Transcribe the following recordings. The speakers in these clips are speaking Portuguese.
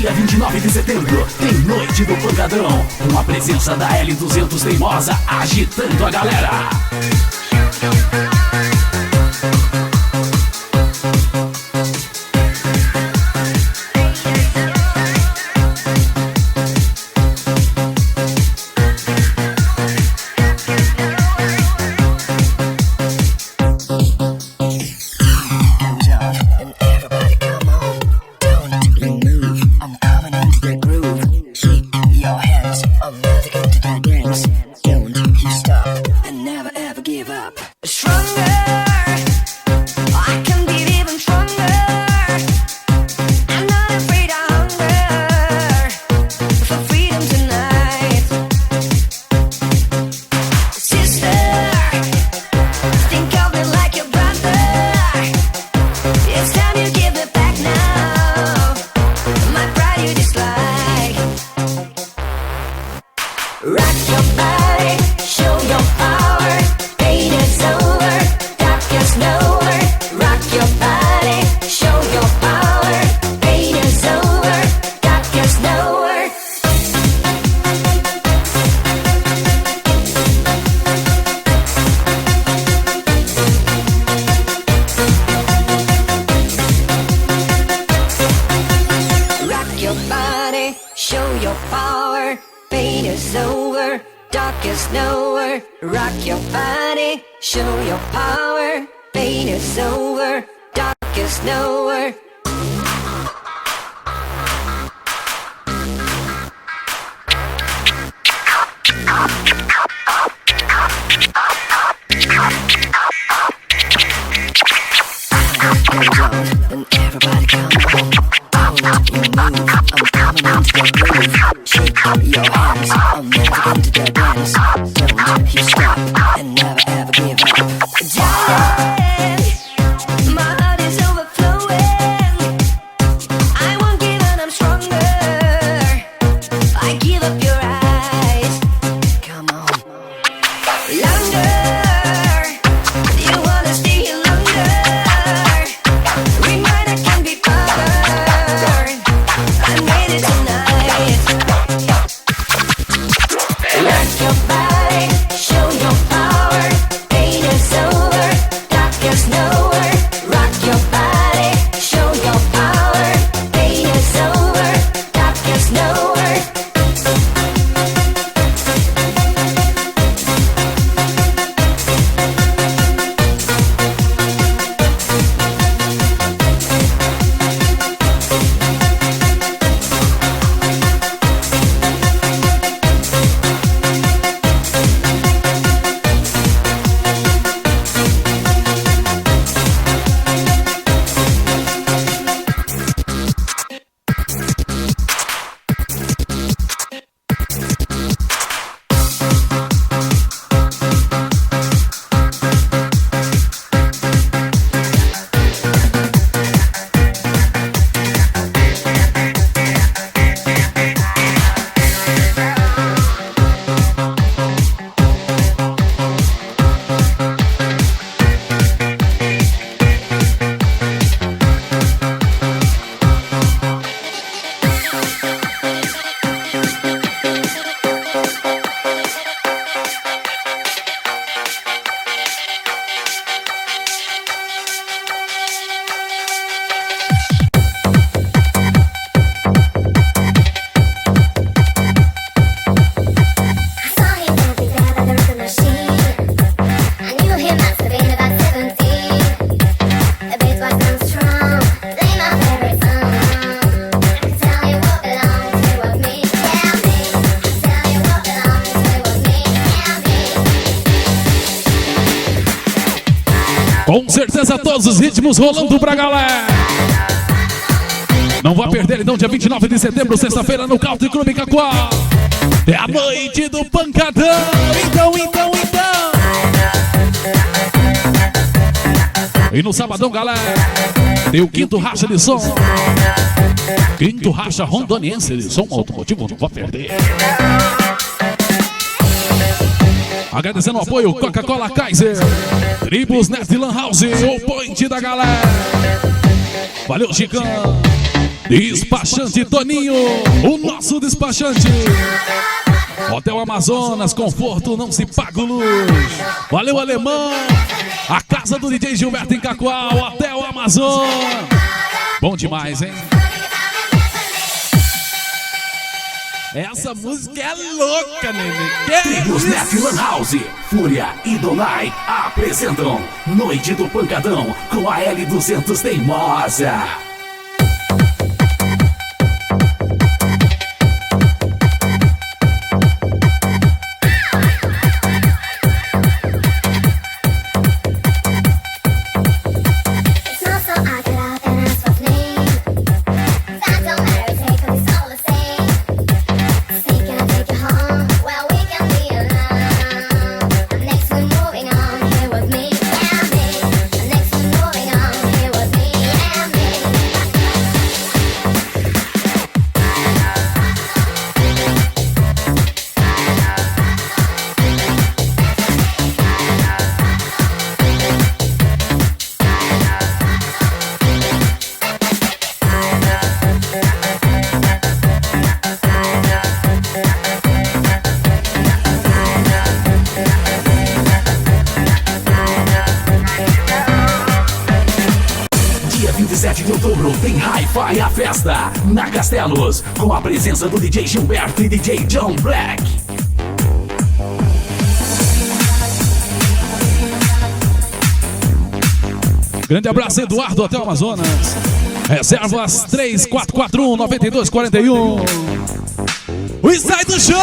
Dia 29 de setembro tem Noite do Pancadão, com a presença da L200 Teimosa agitando a galera. Com certeza todos os ritmos rolando pra galera. Não vá perder então, dia 29 de setembro, sexta-feira, no Country Club Cacoal. É a noite do pancadão. Então. E no sabadão, galera, tem o quinto racha de som. Quinto racha rondoniense de som automotivo, não vá perder. Agradecendo o apoio Coca-Cola Kaiser, Tribus Nest Lan House, o point da galera. Valeu, Chicão. Despachante Toninho, o nosso despachante. Hotel Amazonas, conforto, não se paga luz. Valeu, alemão. A casa do DJ Gilberto em Cacoal, Hotel Amazonas. Bom demais, hein? Essa música é louca, neném. Trios Net Lan House, Fúria e Donai apresentam Noite do Pancadão com a L200 Teimosa. De outubro tem Hi-Fi a festa na Castelos, com a presença do DJ Gilberto e DJ John Black. Grande abraço, Eduardo, Hotel Amazonas. Reservas 3441-9241. O Inside do Show!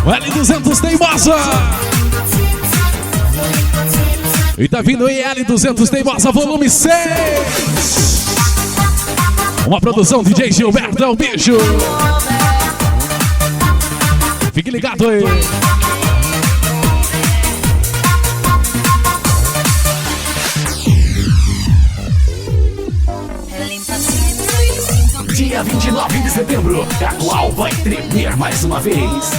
O L200 Teimosa. E tá vindo aí L200 Teimosa, volume 6. Uma produção DJ Gilberto, é um bicho. Fique ligado aí. Dia 29 de setembro, Cacoal vai tremer mais uma vez.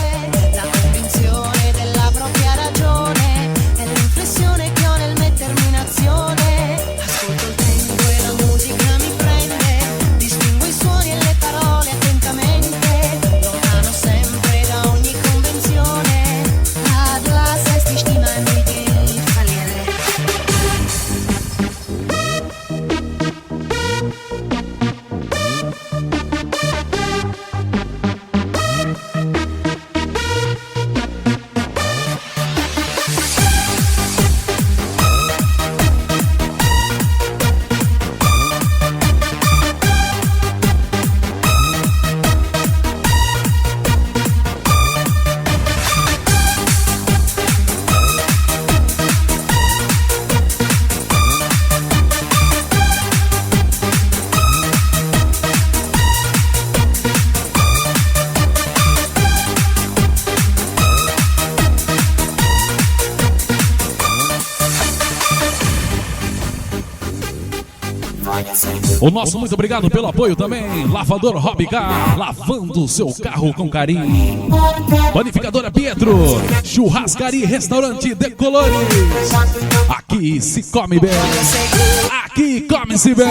O nosso muito obrigado pelo apoio também. Lavador Hobcar, lavando seu carro com carinho. Panificadora Pietro, churrascaria e restaurante de Colores. Aqui se come bem, aqui come-se bem.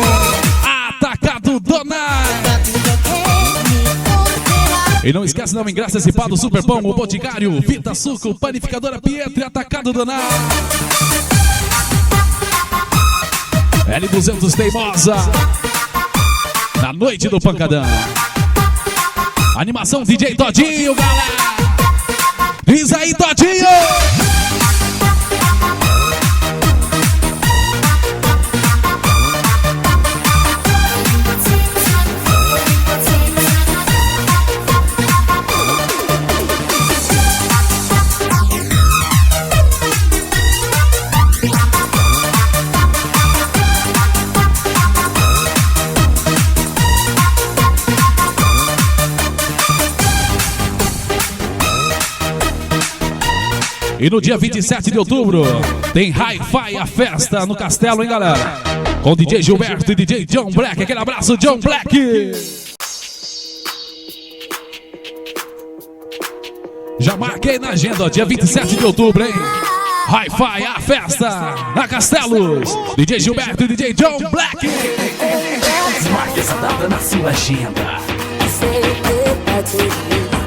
Atacado Donar. E não esquece, não, ingresso antecipado, Super Pão, o Boticário, Vita Suco, Panificadora Pietro e Atacado Donar. L200 Teimosa, na noite do Pancadão. Animação DJ Todinho, galera. Diz aí, Todinho. E no dia 27 de outubro tem Hi-Fi a festa no Castelo, hein, galera? Com DJ Gilberto e DJ John Black. Aquele abraço, John Black. Já marquei na agenda, ó, dia 27 de outubro, hein? Hi-Fi, a festa na Castelos. DJ Gilberto e DJ John Black. Marque essa data na sua agenda. I say goodbye to you.